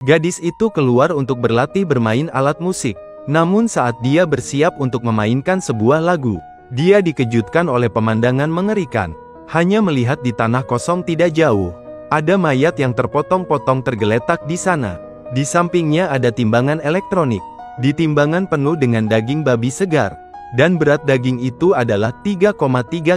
Gadis itu keluar untuk berlatih bermain alat musik. Namun saat dia bersiap untuk memainkan sebuah lagu, dia dikejutkan oleh pemandangan mengerikan. Hanya melihat di tanah kosong tidak jauh, ada mayat yang terpotong-potong tergeletak di sana. Di sampingnya ada timbangan elektronik. Di timbangan penuh dengan daging babi segar. Dan berat daging itu adalah 3,3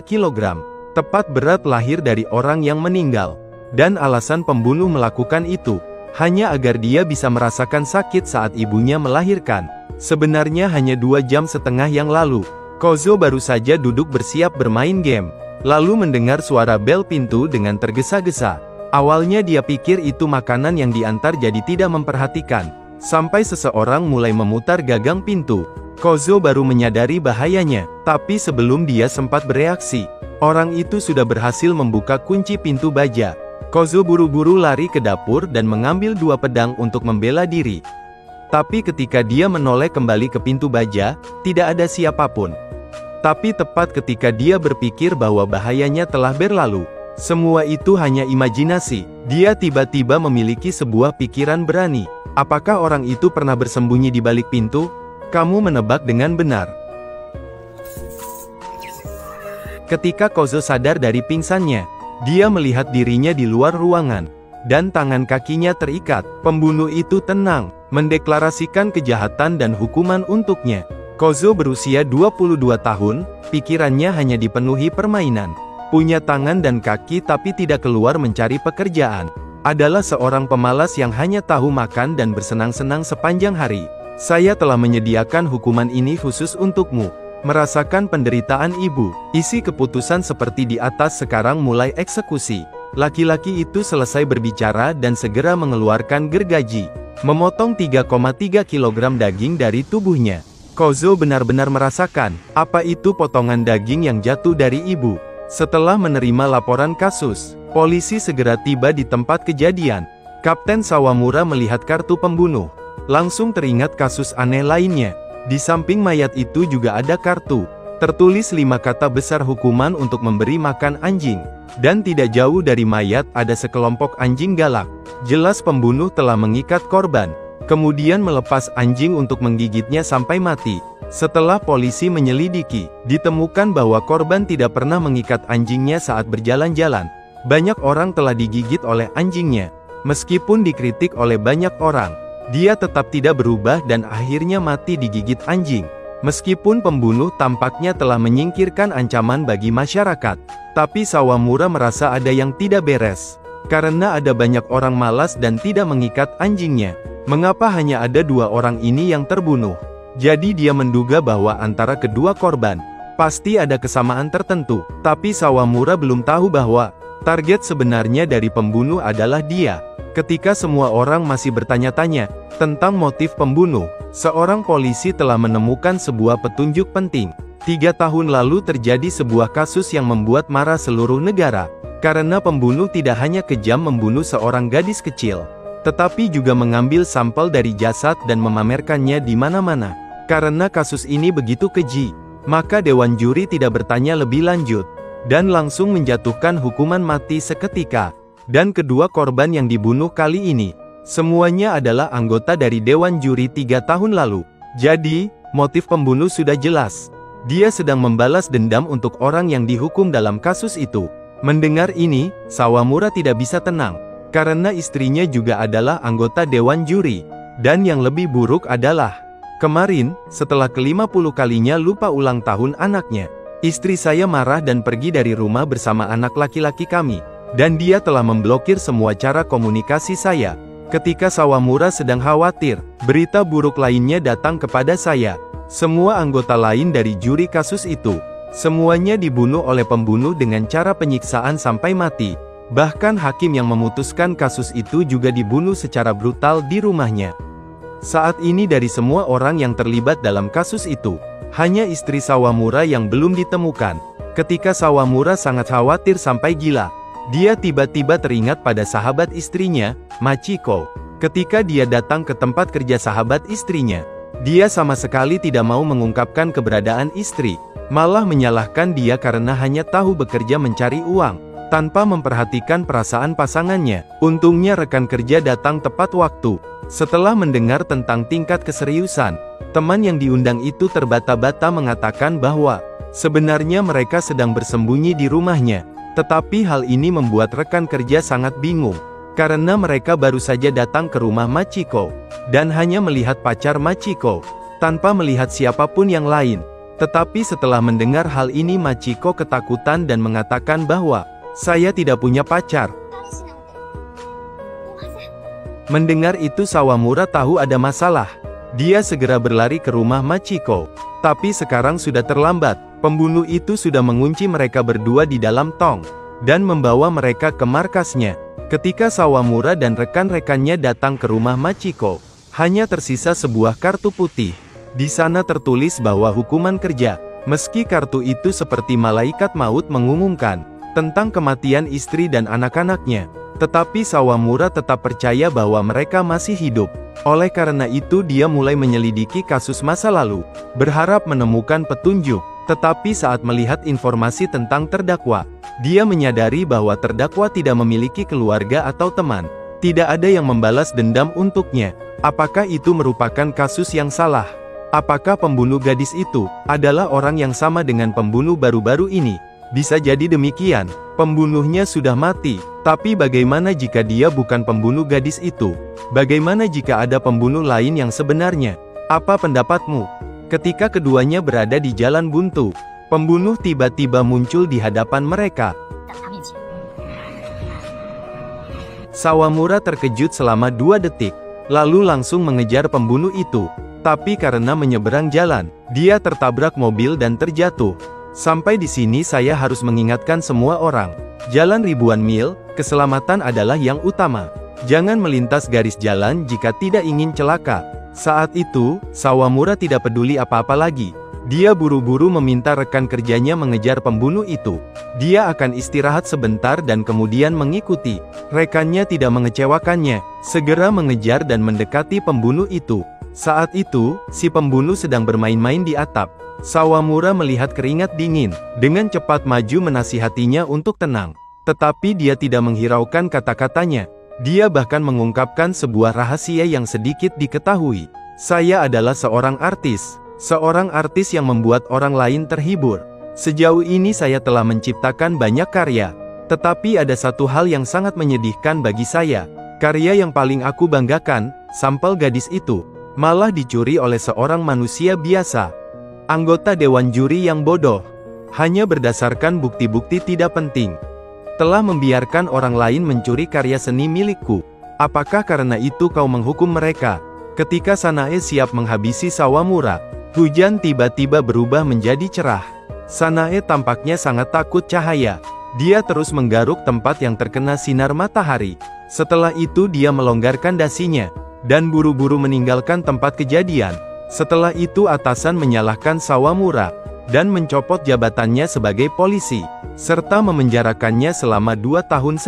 kg. Tepat berat lahir dari orang yang meninggal. Dan alasan pembunuh melakukan itu hanya agar dia bisa merasakan sakit saat ibunya melahirkan. Sebenarnya hanya 2,5 jam yang lalu, Kozo baru saja duduk bersiap bermain game. Lalu mendengar suara bel pintu dengan tergesa-gesa. Awalnya dia pikir itu makanan yang diantar jadi tidak memperhatikan. Sampai seseorang mulai memutar gagang pintu. Kozo baru menyadari bahayanya. Tapi sebelum dia sempat bereaksi, orang itu sudah berhasil membuka kunci pintu baja. Kozo buru-buru lari ke dapur dan mengambil 2 pedang untuk membela diri. Tapi ketika dia menoleh kembali ke pintu baja, tidak ada siapapun. Tapi tepat ketika dia berpikir bahwa bahayanya telah berlalu, semua itu hanya imajinasi, dia tiba-tiba memiliki sebuah pikiran berani. Apakah orang itu pernah bersembunyi di balik pintu? Kamu menebak dengan benar. Ketika Kozo sadar dari pingsannya, dia melihat dirinya di luar ruangan, dan tangan kakinya terikat. Pembunuh itu tenang, mendeklarasikan kejahatan dan hukuman untuknya. Kozo berusia 22 tahun, pikirannya hanya dipenuhi permainan. Punya tangan dan kaki tapi tidak keluar mencari pekerjaan. Adalah seorang pemalas yang hanya tahu makan dan bersenang-senang sepanjang hari. Saya telah menyediakan hukuman ini khusus untukmu. Merasakan penderitaan ibu. Isi keputusan seperti di atas. Sekarang mulai eksekusi. Laki-laki itu selesai berbicara dan segera mengeluarkan gergaji. Memotong 3,3 kg daging dari tubuhnya. Kozo benar-benar merasakan, apa itu potongan daging yang jatuh dari ibu. Setelah menerima laporan kasus, polisi segera tiba di tempat kejadian. Kapten Sawamura melihat kartu pembunuh. Langsung teringat kasus aneh lainnya. Di samping mayat itu juga ada kartu. Tertulis 5 kata besar hukuman untuk memberi makan anjing. Dan tidak jauh dari mayat ada sekelompok anjing galak. Jelas pembunuh telah mengikat korban. Kemudian melepas anjing untuk menggigitnya sampai mati. Setelah polisi menyelidiki, ditemukan bahwa korban tidak pernah mengikat anjingnya saat berjalan-jalan. Banyak orang telah digigit oleh anjingnya. Meskipun dikritik oleh banyak orang, dia tetap tidak berubah dan akhirnya mati digigit anjing. Meskipun pembunuh tampaknya telah menyingkirkan ancaman bagi masyarakat, tapi Sawamura merasa ada yang tidak beres. Karena ada banyak orang malas dan tidak mengikat anjingnya. Mengapa hanya ada 2 orang ini yang terbunuh? Jadi dia menduga bahwa antara kedua korban, pasti ada kesamaan tertentu. Tapi Sawamura belum tahu bahwa target sebenarnya dari pembunuh adalah dia. Ketika semua orang masih bertanya-tanya tentang motif pembunuh, seorang polisi telah menemukan sebuah petunjuk penting. 3 tahun lalu terjadi sebuah kasus yang membuat marah seluruh negara. Karena pembunuh tidak hanya kejam membunuh seorang gadis kecil, tetapi juga mengambil sampel dari jasad dan memamerkannya di mana-mana. Karena kasus ini begitu keji, maka Dewan Juri tidak bertanya lebih lanjut, dan langsung menjatuhkan hukuman mati seketika. Dan kedua korban yang dibunuh kali ini, semuanya adalah anggota dari Dewan Juri 3 tahun lalu. Jadi, motif pembunuh sudah jelas. Dia sedang membalas dendam untuk orang yang dihukum dalam kasus itu. Mendengar ini, Sawamura tidak bisa tenang. Karena istrinya juga adalah anggota Dewan Juri. Dan yang lebih buruk adalah, kemarin, setelah ke-50 kalinya lupa ulang tahun anaknya, istri saya marah dan pergi dari rumah bersama anak laki-laki kami. Dan dia telah memblokir semua cara komunikasi saya. Ketika Sawamura sedang khawatir, berita buruk lainnya datang kepada saya. Semua anggota lain dari juri kasus itu, semuanya dibunuh oleh pembunuh dengan cara penyiksaan sampai mati. Bahkan hakim yang memutuskan kasus itu juga dibunuh secara brutal di rumahnya. Saat ini dari semua orang yang terlibat dalam kasus itu, hanya istri Sawamura yang belum ditemukan. Ketika Sawamura sangat khawatir sampai gila, dia tiba-tiba teringat pada sahabat istrinya, Machiko. Ketika dia datang ke tempat kerja sahabat istrinya, dia sama sekali tidak mau mengungkapkan keberadaan istri, malah menyalahkan dia karena hanya tahu bekerja mencari uang. tanpa memperhatikan perasaan pasangannya. Untungnya rekan kerja datang tepat waktu. Setelah mendengar tentang tingkat keseriusan, teman yang diundang itu terbata-bata mengatakan bahwa sebenarnya mereka sedang bersembunyi di rumahnya. Tetapi hal ini membuat rekan kerja sangat bingung, karena mereka baru saja datang ke rumah Machiko, dan hanya melihat pacar Machiko, tanpa melihat siapapun yang lain. Tetapi setelah mendengar hal ini Machiko ketakutan dan mengatakan bahwa, "Saya tidak punya pacar." Mendengar itu Sawamura tahu ada masalah. Dia segera berlari ke rumah Machiko. Tapi sekarang sudah terlambat. Pembunuh itu sudah mengunci mereka berdua di dalam tong, dan membawa mereka ke markasnya. Ketika Sawamura dan rekan-rekannya datang ke rumah Machiko, hanya tersisa sebuah kartu putih. Di sana tertulis bahwa hukuman kerja. Meski kartu itu seperti malaikat maut mengumumkan tentang kematian istri dan anak-anaknya, tetapi Sawamura tetap percaya bahwa mereka masih hidup. Oleh karena itu dia mulai menyelidiki kasus masa lalu, berharap menemukan petunjuk. Tetapi saat melihat informasi tentang terdakwa, dia menyadari bahwa terdakwa tidak memiliki keluarga atau teman. Tidak ada yang membalas dendam untuknya. Apakah itu merupakan kasus yang salah? Apakah pembunuh gadis itu adalah orang yang sama dengan pembunuh baru-baru ini? Bisa jadi demikian, pembunuhnya sudah mati. Tapi bagaimana jika dia bukan pembunuh gadis itu? Bagaimana jika ada pembunuh lain yang sebenarnya? Apa pendapatmu? Ketika keduanya berada di jalan buntu, pembunuh tiba-tiba muncul di hadapan mereka. Sawamura terkejut selama 2 detik, lalu langsung mengejar pembunuh itu. Tapi karena menyeberang jalan, dia tertabrak mobil dan terjatuh. Sampai di sini saya harus mengingatkan semua orang. Jalan ribuan mil, keselamatan adalah yang utama. Jangan melintas garis jalan jika tidak ingin celaka. Saat itu, Sawamura tidak peduli apa-apa lagi. Dia buru-buru meminta rekan kerjanya mengejar pembunuh itu. Dia akan istirahat sebentar dan kemudian mengikuti. Rekannya tidak mengecewakannya, segera mengejar dan mendekati pembunuh itu. Saat itu, si pembunuh sedang bermain-main di atap. Sawamura melihat keringat dingin, dengan cepat maju menasihatinya untuk tenang. Tetapi dia tidak menghiraukan kata-katanya. Dia bahkan mengungkapkan sebuah rahasia yang sedikit diketahui. Saya adalah seorang artis yang membuat orang lain terhibur. Sejauh ini saya telah menciptakan banyak karya. Tetapi ada satu hal yang sangat menyedihkan bagi saya. Karya yang paling aku banggakan, sampel gadis itu, malah dicuri oleh seorang manusia biasa. Anggota dewan juri yang bodoh, hanya berdasarkan bukti-bukti tidak penting, telah membiarkan orang lain mencuri karya seni milikku. Apakah karena itu kau menghukum mereka? Ketika Sanae siap menghabisi Sawamura, hujan tiba-tiba berubah menjadi cerah. Sanae tampaknya sangat takut cahaya. Dia terus menggaruk tempat yang terkena sinar matahari. Setelah itu dia melonggarkan dasinya, dan buru-buru meninggalkan tempat kejadian. Setelah itu atasan menyalahkan Sawamura, dan mencopot jabatannya sebagai polisi, serta memenjarakannya selama 2,5 tahun.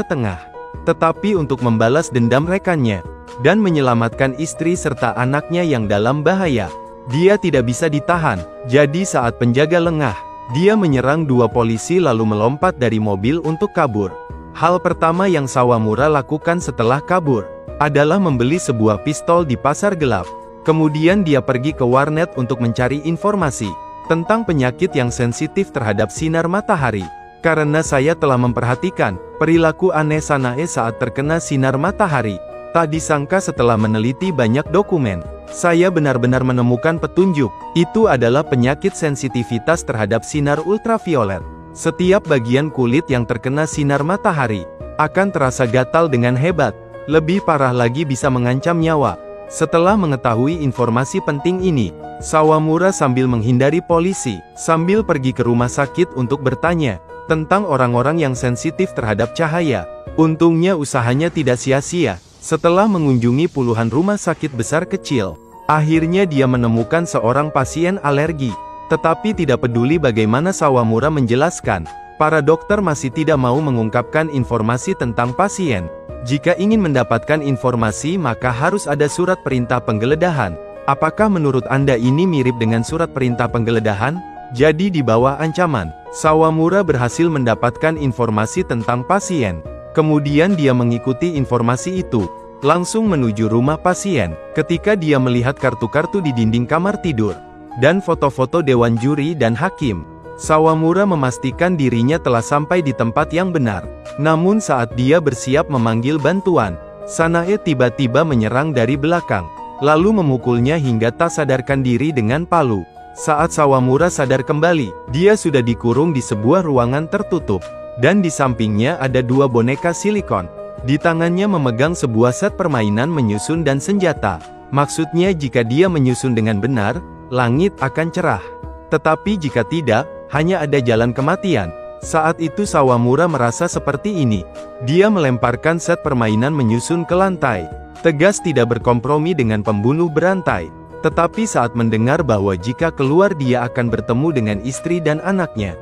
Tetapi untuk membalas dendam rekannya, dan menyelamatkan istri serta anaknya yang dalam bahaya, dia tidak bisa ditahan. Jadi saat penjaga lengah, dia menyerang 2 polisi lalu melompat dari mobil untuk kabur. Hal pertama yang Sawamura lakukan setelah kabur, adalah membeli sebuah pistol di pasar gelap. Kemudian dia pergi ke warnet untuk mencari informasi tentang penyakit yang sensitif terhadap sinar matahari. Karena saya telah memperhatikan perilaku aneh Sanae saat terkena sinar matahari. Tak disangka setelah meneliti banyak dokumen, saya benar-benar menemukan petunjuk. Itu adalah penyakit sensitivitas terhadap sinar ultraviolet. Setiap bagian kulit yang terkena sinar matahari akan terasa gatal dengan hebat. Lebih parah lagi bisa mengancam nyawa. Setelah mengetahui informasi penting ini, Sawamura sambil menghindari polisi, sambil pergi ke rumah sakit untuk bertanya tentang orang-orang yang sensitif terhadap cahaya. Untungnya usahanya tidak sia-sia. Setelah mengunjungi puluhan rumah sakit besar kecil, akhirnya dia menemukan seorang pasien alergi. Tetapi tidak peduli bagaimana Sawamura menjelaskan, para dokter masih tidak mau mengungkapkan informasi tentang pasien. Jika ingin mendapatkan informasi maka harus ada surat perintah penggeledahan. Apakah menurut Anda ini mirip dengan surat perintah penggeledahan? Jadi di bawah ancaman, Sawamura berhasil mendapatkan informasi tentang pasien. Kemudian dia mengikuti informasi itu, langsung menuju rumah pasien. Ketika dia melihat kartu-kartu di dinding kamar tidur, dan foto-foto dewan juri dan hakim, Sawamura memastikan dirinya telah sampai di tempat yang benar. Namun saat dia bersiap memanggil bantuan, Sanae tiba-tiba menyerang dari belakang, lalu memukulnya hingga tak sadarkan diri dengan palu. Saat Sawamura sadar kembali, dia sudah dikurung di sebuah ruangan tertutup, dan di sampingnya ada dua boneka silikon. Di tangannya memegang sebuah set permainan menyusun dan senjata. Maksudnya jika dia menyusun dengan benar, langit akan cerah. Tetapi jika tidak, hanya ada jalan kematian. Saat itu Sawamura merasa seperti ini. Dia melemparkan set permainan menyusun ke lantai. Tegas tidak berkompromi dengan pembunuh berantai. Tetapi saat mendengar bahwa jika keluar dia akan bertemu dengan istri dan anaknya,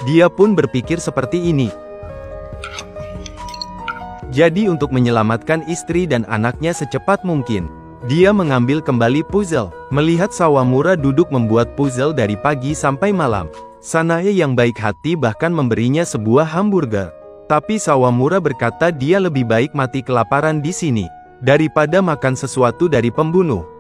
dia pun berpikir seperti ini. Jadi untuk menyelamatkan istri dan anaknya secepat mungkin, dia mengambil kembali puzzle. Melihat Sawamura duduk membuat puzzle dari pagi sampai malam, Sanae yang baik hati bahkan memberinya sebuah hamburger. Tapi Sawamura berkata dia lebih baik mati kelaparan di sini, daripada makan sesuatu dari pembunuh.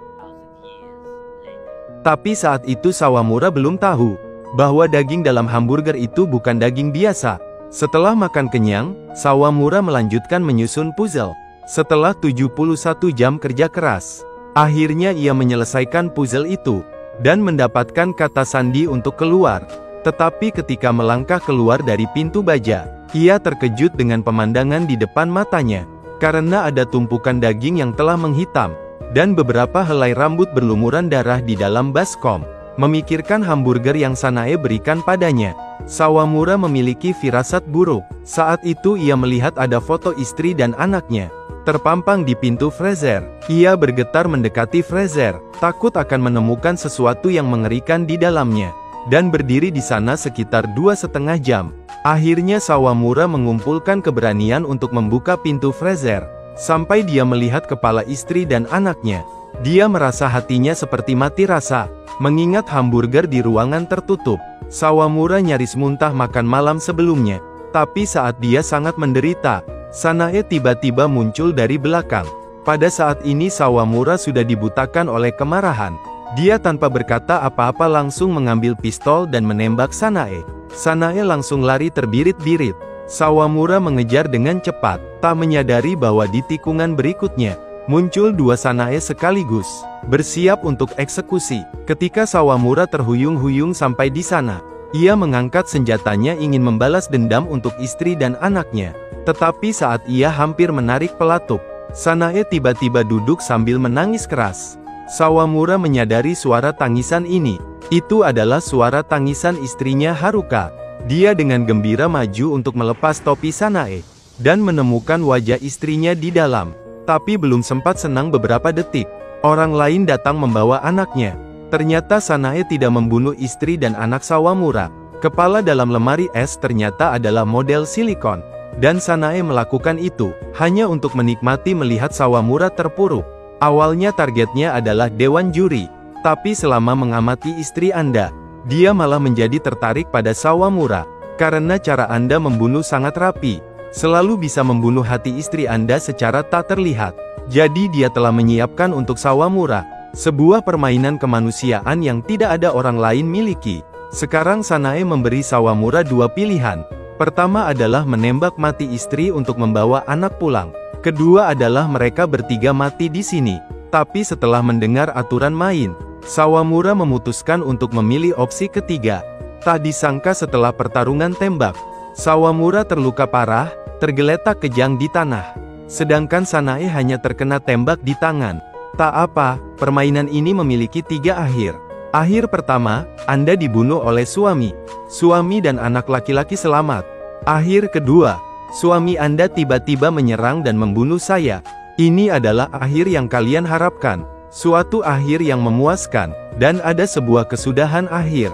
Tapi saat itu Sawamura belum tahu, bahwa daging dalam hamburger itu bukan daging biasa. Setelah makan kenyang, Sawamura melanjutkan menyusun puzzle. Setelah 71 jam kerja keras, akhirnya ia menyelesaikan puzzle itu, dan mendapatkan kata sandi untuk keluar. Tetapi ketika melangkah keluar dari pintu baja, ia terkejut dengan pemandangan di depan matanya, karena ada tumpukan daging yang telah menghitam, dan beberapa helai rambut berlumuran darah di dalam baskom. Memikirkan hamburger yang Sanae berikan padanya, Sawamura memiliki firasat buruk. Saat itu ia melihat ada foto istri dan anaknya terpampang di pintu freezer. Ia bergetar mendekati freezer, takut akan menemukan sesuatu yang mengerikan di dalamnya, dan berdiri di sana sekitar 2,5 jam. Akhirnya Sawamura mengumpulkan keberanian untuk membuka pintu freezer. Sampai dia melihat kepala istri dan anaknya, dia merasa hatinya seperti mati rasa, mengingat hamburger di ruangan tertutup. Sawamura nyaris muntah makan malam sebelumnya. Tapi saat dia sangat menderita, Sanae tiba-tiba muncul dari belakang. Pada saat ini Sawamura sudah dibutakan oleh kemarahan. Dia tanpa berkata apa-apa langsung mengambil pistol dan menembak Sanae. Sanae langsung lari terbirit-birit. Sawamura mengejar dengan cepat, tak menyadari bahwa di tikungan berikutnya, muncul dua Sanae sekaligus, bersiap untuk eksekusi. Ketika Sawamura terhuyung-huyung sampai di sana, ia mengangkat senjatanya ingin membalas dendam untuk istri dan anaknya. Tetapi saat ia hampir menarik pelatuk, Sanae tiba-tiba duduk sambil menangis keras. Sawamura menyadari suara tangisan ini. Itu adalah suara tangisan istrinya Haruka. Dia dengan gembira maju untuk melepas topi Sanae, dan menemukan wajah istrinya di dalam. Tapi belum sempat senang beberapa detik, orang lain datang membawa anaknya. Ternyata Sanae tidak membunuh istri dan anak Sawamura. Kepala dalam lemari es ternyata adalah model silikon. Dan Sanae melakukan itu, hanya untuk menikmati melihat Sawamura terpuruk. Awalnya targetnya adalah dewan juri. Tapi selama mengamati istri Anda, dia malah menjadi tertarik pada Sawamura. Karena cara Anda membunuh sangat rapi, selalu bisa membunuh hati istri Anda secara tak terlihat. Jadi dia telah menyiapkan untuk Sawamura sebuah permainan kemanusiaan yang tidak ada orang lain miliki. Sekarang Sanae memberi Sawamura dua pilihan. Pertama adalah menembak mati istri untuk membawa anak pulang. Kedua adalah mereka bertiga mati di sini. Tapi setelah mendengar aturan main, Sawamura memutuskan untuk memilih opsi ketiga. Tak disangka setelah pertarungan tembak, Sawamura terluka parah, tergeletak kejang di tanah. Sedangkan Sanae hanya terkena tembak di tangan. Tak apa, permainan ini memiliki 3 akhir. Akhir pertama, Anda dibunuh oleh suami. Suami dan anak laki-laki selamat. Akhir kedua, suami Anda tiba-tiba menyerang dan membunuh saya. Ini adalah akhir yang kalian harapkan. Suatu akhir yang memuaskan, dan ada sebuah kesudahan akhir.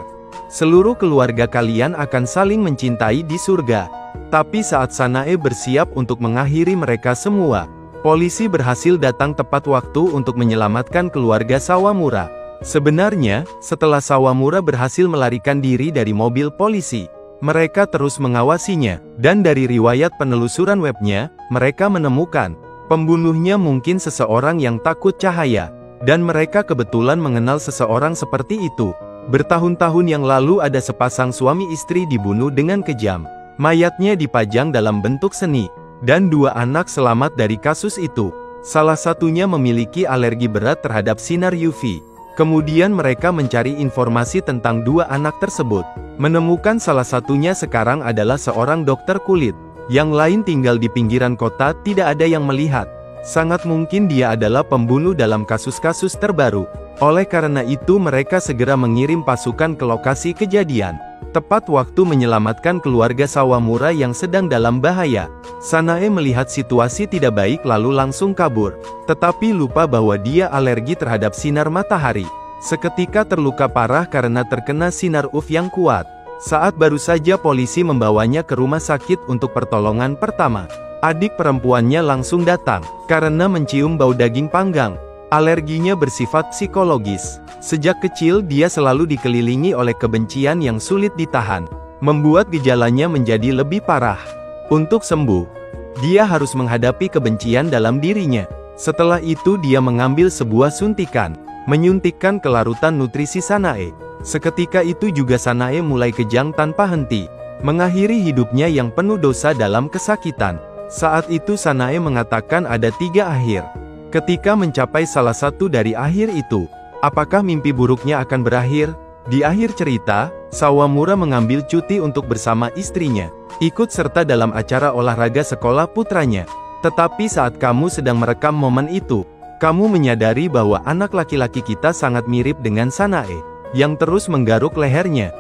Seluruh keluarga kalian akan saling mencintai di surga. Tapi saat Sanae bersiap untuk mengakhiri mereka semua, polisi berhasil datang tepat waktu untuk menyelamatkan keluarga Sawamura. Sebenarnya, setelah Sawamura berhasil melarikan diri dari mobil polisi, Mereka terus mengawasinya, dan dari riwayat penelusuran webnya, mereka menemukan pembunuhnya mungkin seseorang yang takut cahaya, dan mereka kebetulan mengenal seseorang seperti itu. Bertahun-tahun yang lalu ada sepasang suami istri dibunuh dengan kejam. Mayatnya dipajang dalam bentuk seni, dan 2 anak selamat dari kasus itu. Salah satunya memiliki alergi berat terhadap sinar UV. Kemudian mereka mencari informasi tentang 2 anak tersebut. Menemukan salah satunya sekarang adalah seorang dokter kulit. Yang lain tinggal di pinggiran kota, tidak ada yang melihat. Sangat mungkin dia adalah pembunuh dalam kasus-kasus terbaru. Oleh karena itu mereka segera mengirim pasukan ke lokasi kejadian. Tepat waktu menyelamatkan keluarga Sawamura yang sedang dalam bahaya. Sanae melihat situasi tidak baik lalu langsung kabur. Tetapi lupa bahwa dia alergi terhadap sinar matahari. Seketika terluka parah karena terkena sinar UV yang kuat. Saat baru saja polisi membawanya ke rumah sakit untuk pertolongan pertama, adik perempuannya langsung datang, karena mencium bau daging panggang. Alerginya bersifat psikologis. Sejak kecil dia selalu dikelilingi oleh kebencian yang sulit ditahan, membuat gejalanya menjadi lebih parah. Untuk sembuh, dia harus menghadapi kebencian dalam dirinya. Setelah itu dia mengambil sebuah suntikan, menyuntikkan ke larutan nutrisi Sanae. Seketika itu juga Sanae mulai kejang tanpa henti, mengakhiri hidupnya yang penuh dosa dalam kesakitan. Saat itu Sanae mengatakan ada 3 akhir. Ketika mencapai salah satu dari akhir itu, apakah mimpi buruknya akan berakhir? Di akhir cerita, Sawamura mengambil cuti untuk bersama istrinya, ikut serta dalam acara olahraga sekolah putranya. Tetapi saat kamu sedang merekam momen itu, kamu menyadari bahwa anak laki-laki kita sangat mirip dengan Sanae, yang terus menggaruk lehernya.